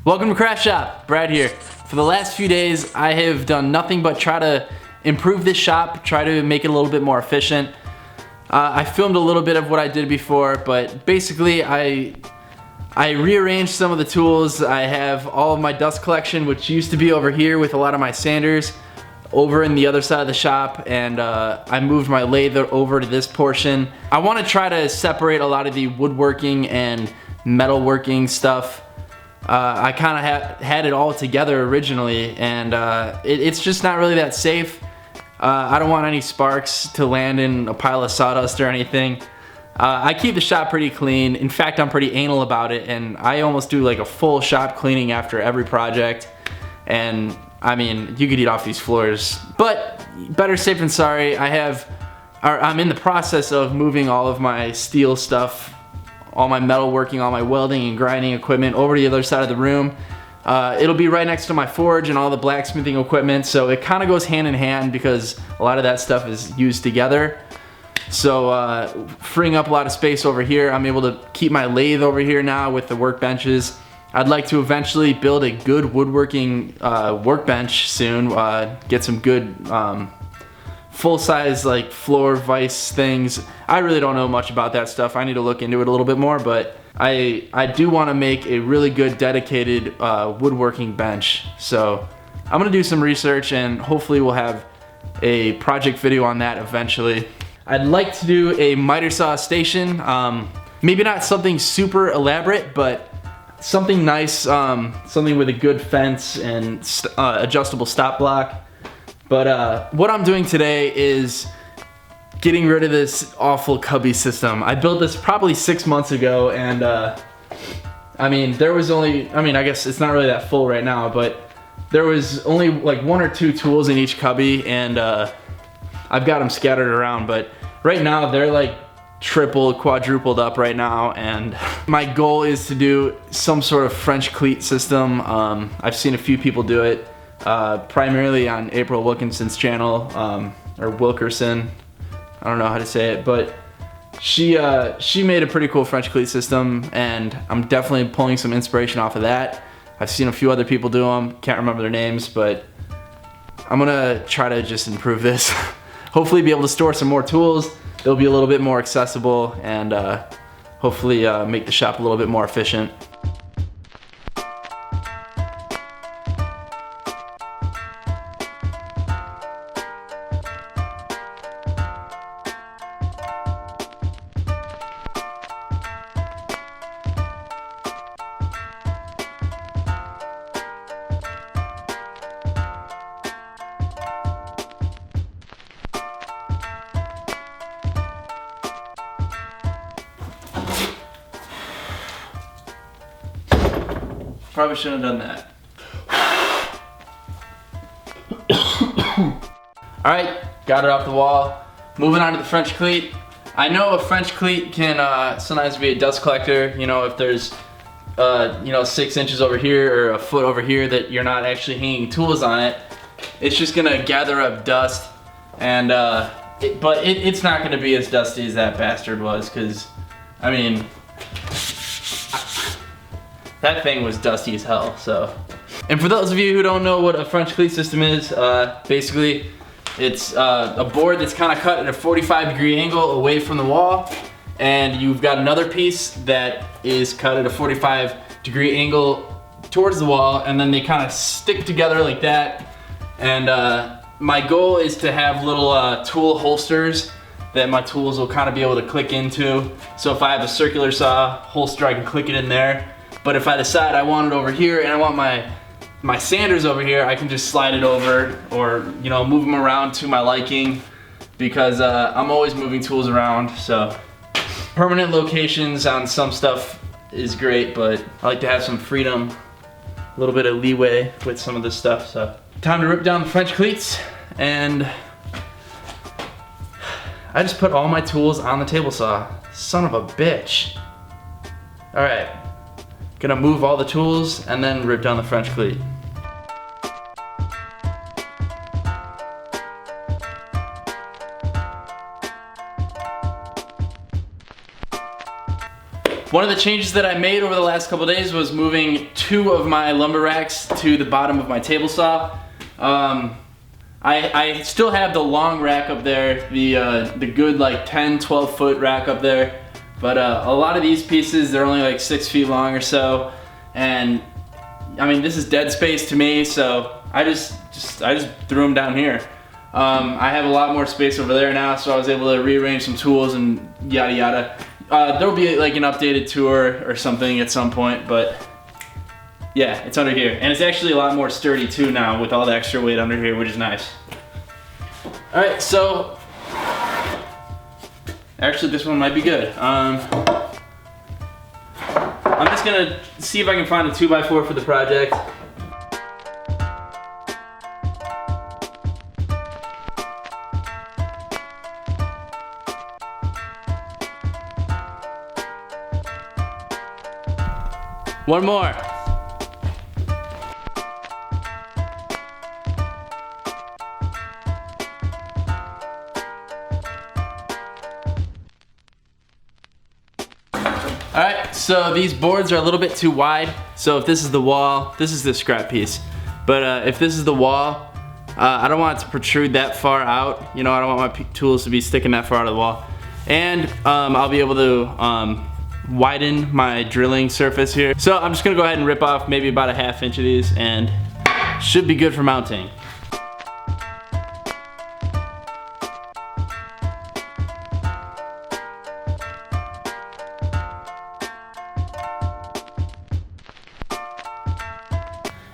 Welcome to Craft Shop, Brad here. For the last few days, I have done nothing but try to improve this shop, try to make it a little bit more efficient. I filmed a little bit of what I did before, but basically I rearranged some of the tools. I have all of my dust collection, which used to be over here with a lot of my sanders, over in the other side of the shop, and I moved my lathe over to this portion. I want to try to separate a lot of the woodworking and metalworking stuff. I kind of had it all together originally, and it's just not really that safe. I don't want any sparks to land in a pile of sawdust or anything. I keep the shop pretty clean. In fact, I'm pretty anal about it, and I almost do like a full shop cleaning after every project. And I mean, you could eat off these floors, but better safe than sorry. I'm in the process of moving all of my steel stuff, all my metalworking, all my welding and grinding equipment over to the other side of the room. It'll be right next to my forge and all the blacksmithing equipment, so it kind of goes hand in hand because a lot of that stuff is used together. So freeing up a lot of space over here, I'm able to keep my lathe over here now with the workbenches. I'd like to eventually build a good woodworking workbench soon, get some good full-size like floor vise things. I really don't know much about that stuff. I need to look into it a little bit more, but I do want to make a really good dedicated woodworking bench. So I'm gonna do some research and hopefully we'll have a project video on that eventually. I'd like to do a miter saw station. Maybe not something super elaborate, but something nice, something with a good fence and adjustable stop block. But what I'm doing today is getting rid of this awful cubby system. I built this probably 6 months ago, and I mean, there was only, I guess it's not really that full right now, but there was only like 1 or 2 tools in each cubby, and I've got them scattered around, but right now they're like triple, quadrupled up right now, and my goal is to do some sort of French cleat system. I've seen a few people do it, primarily on April Wilkinson's channel, or Wilkerson, I don't know how to say it, but she made a pretty cool French cleat system, and I'm definitely pulling some inspiration off of that. I've seen a few other people do them, can't remember their names, but I'm gonna try to just improve this. Hopefully be able to store some more tools. They'll be a little bit more accessible, and hopefully make the shop a little bit more efficient. Probably shouldn't have done that. Alright, got it off the wall. Moving on to the French cleat. I know a French cleat can sometimes be a dust collector. You know, if there's 6 inches over here or a foot over here that you're not actually hanging tools on it, it's just gonna gather up dust. And but it's not gonna be as dusty as that bastard was, because I mean, that thing was dusty as hell, so. And for those of you who don't know what a French cleat system is, basically it's a board that's kind of cut at a 45-degree angle away from the wall, and you've got another piece that is cut at a 45-degree angle towards the wall, and then they kind of stick together like that. And my goal is to have little tool holsters that my tools will kind of be able to click into. So if I have a circular saw holster, I can click it in there. But if I decide I want it over here and I want my sanders over here, I can just slide it over, or move them around to my liking, because I'm always moving tools around. So permanent locations on some stuff is great, but I like to have some freedom, a little bit of leeway with some of this stuff. So time to rip down the French cleats, and I just put all my tools on the table saw. Son of a bitch. All right. Gonna move all the tools and then rip down the French cleat. One of the changes that I made over the last couple days was moving 2 of my lumber racks to the bottom of my table saw. I still have the long rack up there, the good like 10-12 foot rack up there, but a lot of these pieces, they're only like 6 feet long or so, and I mean, this is dead space to me, so I just threw them down here. I have a lot more space over there now, so I was able to rearrange some tools and yada yada. There'll be like an updated tour or something at some point, but yeah, it's under here. And it's actually a lot more sturdy too now with all the extra weight under here, which is nice. All right, so actually this one might be good. I'm just gonna see if I can find a 2x4 for the project. One more. Alright, so these boards are a little bit too wide. So if this is the wall, this is the scrap piece. But if this is the wall, I don't want it to protrude that far out. You know, I don't want my tools to be sticking that far out of the wall. And I'll be able to widen my drilling surface here. So I'm just gonna go ahead and rip off maybe about a ½ inch of these, and should be good for mounting.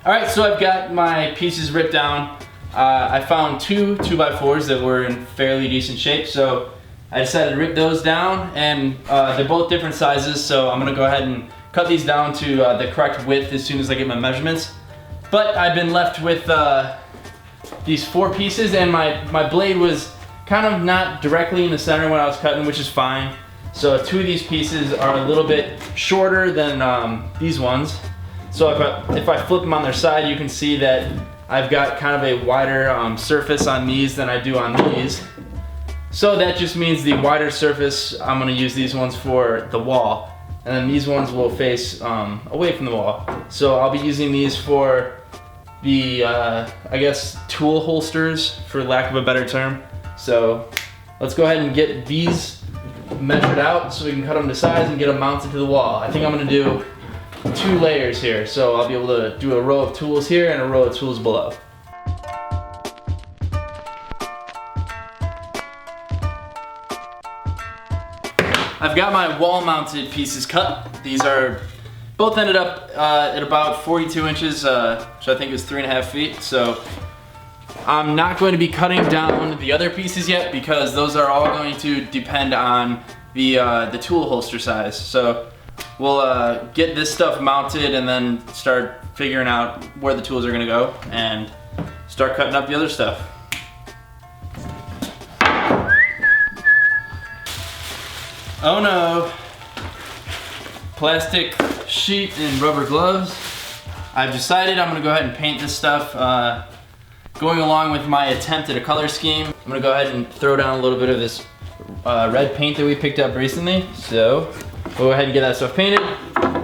Alright, so I've got my pieces ripped down. I found 2 2x4s that were in fairly decent shape, so I decided to rip those down, and they're both different sizes, so I'm gonna go ahead and cut these down to the correct width as soon as I get my measurements. But I've been left with these 4 pieces, and my blade was kind of not directly in the center when I was cutting, which is fine. So 2 of these pieces are a little bit shorter than these ones. So if I flip them on their side, you can see that I've got kind of a wider surface on these than I do on these. So that just means the wider surface, I'm gonna use these ones for the wall. And then these ones will face away from the wall. So I'll be using these for the, I guess, tool holsters, for lack of a better term. So let's go ahead and get these measured out so we can cut them to size and get them mounted to the wall. I think I'm gonna do 2 layers here. So I'll be able to do a row of tools here and a row of tools below. I've got my wall mounted pieces cut. These are both ended up at about 42 inches, which I think is 3.5 feet. So I'm not going to be cutting down the other pieces yet because those are all going to depend on the tool holster size. So we'll get this stuff mounted and then start figuring out where the tools are gonna go and start cutting up the other stuff. Oh no, plastic sheet and rubber gloves. I've decided I'm gonna go ahead and paint this stuff going along with my attempt at a color scheme. I'm gonna go ahead and throw down a little bit of this red paint that we picked up recently. So we'll go ahead and get that stuff painted.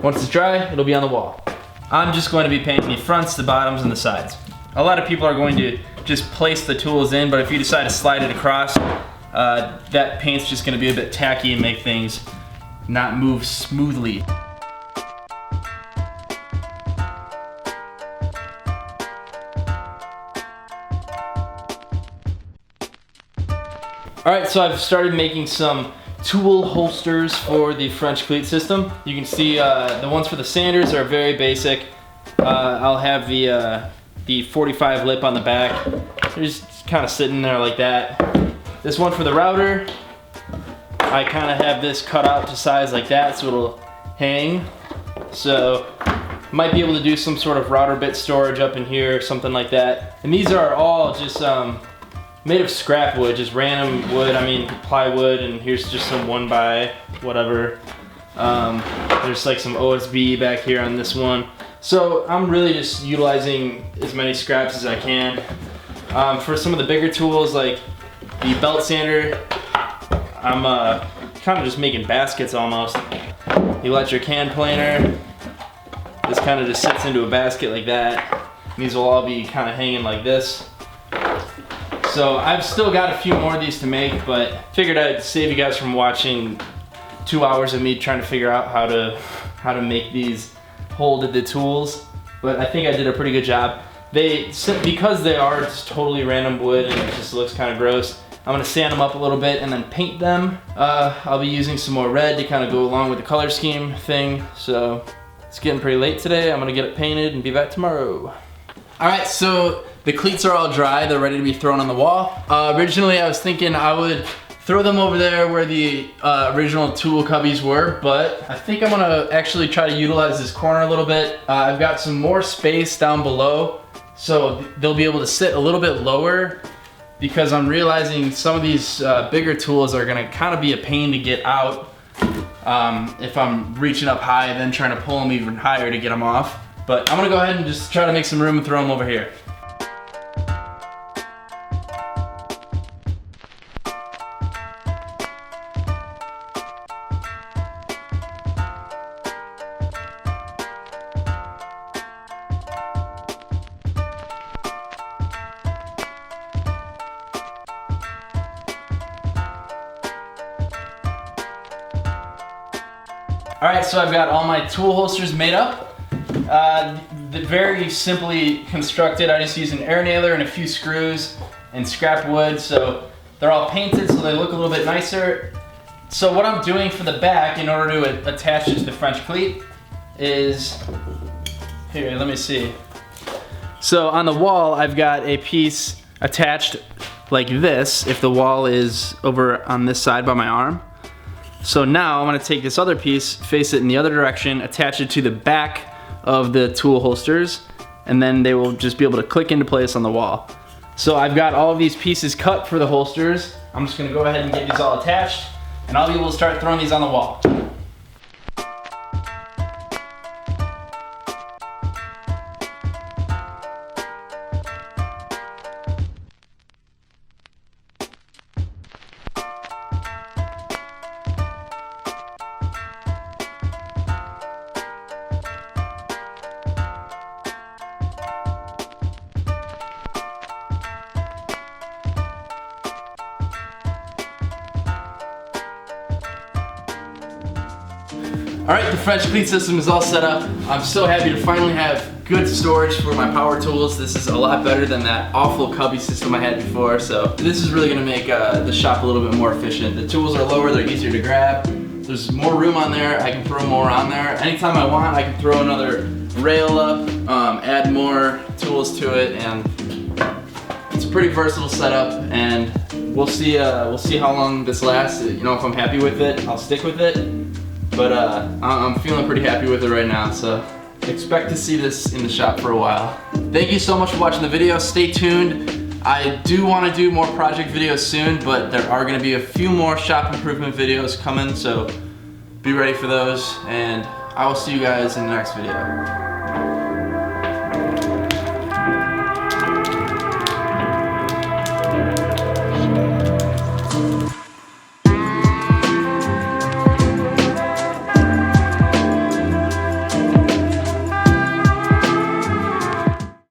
Once it's dry, it'll be on the wall. I'm just going to be painting the fronts, the bottoms, and the sides. A lot of people are going to just place the tools in, but if you decide to slide it across, that paint's just gonna be a bit tacky and make things not move smoothly. Alright, so I've started making some tool holsters for the French cleat system. You can see the ones for the sanders are very basic. I'll have the 45 lip on the back. They're just kind of sitting there like that. This one for the router, I kind of have this cut out to size like that so it'll hang. So might be able to do some sort of router bit storage up in here or something like that. And these are all just made of scrap wood, just random wood, plywood, and here's just some 1x whatever. There's like some OSB back here on this one. So I'm really just utilizing as many scraps as I can. For some of the bigger tools like the belt sander, I'm kind of just making baskets almost. electric hand planer. This kind of just sits into a basket like that. These will all be kind of hanging like this. So I've still got a few more of these to make, but figured I'd save you guys from watching 2 hours of me trying to figure out how to make these hold the tools. But I think I did a pretty good job. Because they are just totally random wood and it just looks kind of gross, I'm gonna sand them up a little bit and then paint them. I'll be using some more red to kind of go along with the color scheme thing. So it's getting pretty late today. I'm gonna get it painted and be back tomorrow. All right, so the cleats are all dry. They're ready to be thrown on the wall. Originally I was thinking I would throw them over there where the original tool cubbies were, but I think I'm gonna actually try to utilize this corner a little bit. I've got some more space down below, so they'll be able to sit a little bit lower, because I'm realizing some of these bigger tools are gonna kind of be a pain to get out if I'm reaching up high and then trying to pull them even higher to get them off. But I'm gonna go ahead and just try to make some room and throw them over here. Alright, so I've got all my tool holsters made up. They're very simply constructed. I just use an air nailer and a few screws and scrap wood, so they're all painted so they look a little bit nicer. So what I'm doing for the back in order to attach it to the French cleat is, here, let me see. So on the wall, I've got a piece attached like this, if the wall is over on this side by my arm. So now I'm gonna take this other piece, face it in the other direction, attach it to the back of the tool holsters, and then they will just be able to click into place on the wall. So I've got all of these pieces cut for the holsters. I'm just gonna go ahead and get these all attached, and I'll be able to start throwing these on the wall. Alright, the French cleat system is all set up. I'm so happy to finally have good storage for my power tools. This is a lot better than that awful cubby system I had before, so this is really going to make the shop a little bit more efficient. The tools are lower, they're easier to grab. There's more room on there, I can throw more on there. Anytime I want, I can throw another rail up, add more tools to it, and it's a pretty versatile setup, and we'll see how long this lasts. You know, if I'm happy with it, I'll stick with it. But I'm feeling pretty happy with it right now, so expect to see this in the shop for a while. Thank you so much for watching the video. Stay tuned. I do want to do more project videos soon, but there are going to be a few more shop improvement videos coming, so be ready for those, and I will see you guys in the next video.